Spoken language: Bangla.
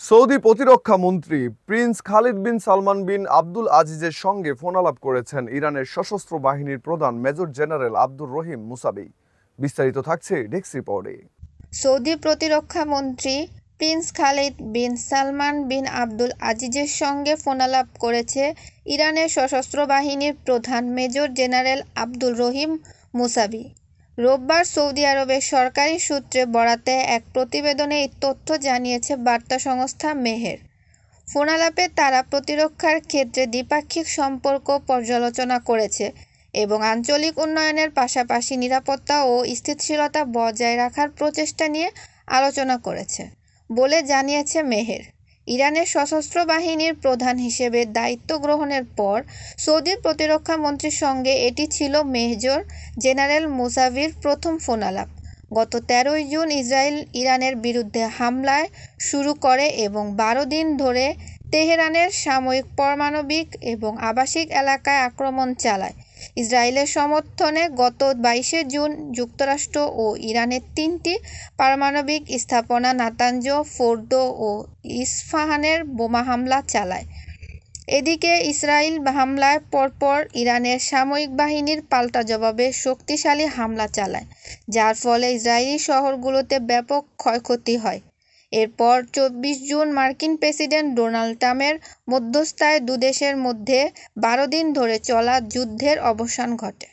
সৌদি প্রতিরক্ষা মন্ত্রী প্রিন্স খালিদ বিন সালমান বিন আব্দুল আজিজের সঙ্গে ফোনালাপ করেছেন ইরানের সশস্ত্র বাহিনীর প্রধান মেজর জেনারেল আব্দুর রহিম মুসাবি। বিস্তারিত থাকছে ডেস্ক রিপোর্টে। সৌদি প্রতিরক্ষা মন্ত্রী প্রিন্স খালিদ বিন সালমান বিন আব্দুল আজিজের সঙ্গে ফোনালাপ করেছে ইরানের সশস্ত্র বাহিনীর প্রধান মেজর জেনারেল আব্দুর রহিম মুসাবি। রোববার সৌদি আরবের সরকারি সূত্রে বরাতে এক প্রতিবেদনে এই তথ্য জানিয়েছে বার্তা সংস্থা মেহের। ফোনালাপে তারা প্রতিরক্ষার ক্ষেত্রে দ্বিপাক্ষিক সম্পর্ক পর্যালোচনা করেছে এবং আঞ্চলিক উন্নয়নের পাশাপাশি নিরাপত্তা ও স্থিতিশীলতা বজায় রাখার প্রচেষ্টা নিয়ে আলোচনা করেছে বলে জানিয়েছে মেহের। ইরানের সশস্ত্র বাহিনীর প্রধান হিসেবে দায়িত্ব গ্রহণের পর সৌদির প্রতিরক্ষা মন্ত্রীর সঙ্গে এটি ছিল মেজর জেনারেল মুসাভির প্রথম ফোনালাপ। গত 13 জুন ইসরায়েল ইরানের বিরুদ্ধে হামলায় শুরু করে এবং 12 দিন ধরে তেহরানের সামরিক, পারমাণবিক এবং আবাসিক এলাকায় আক্রমণ চালায়। ইসরায়েলের সমর্থনে গত 22 জুন যুক্তরাষ্ট্র ও ইরানের 3টি পারমাণবিক স্থাপনা নাতাঞ্জ, ফোর্দো ও ইস্ফাহানের বোমা হামলা চালায়। এদিকে ইসরায়েল হামলার পরপর ইরানের সামরিক বাহিনীর পাল্টা জবাবে শক্তিশালী হামলা চালায়, যার ফলে ইসরায়েলি শহরগুলোতে ব্যাপক ক্ষয়ক্ষতি হয়। এরপর 24 জুন মার্কিন প্রেসিডেন্ট ডোনাল্ড ট্রাম্পের মধ্যস্থায় দুদেশের মধ্যে 12 দিন ধরে চলা যুদ্ধের অবসান ঘটে।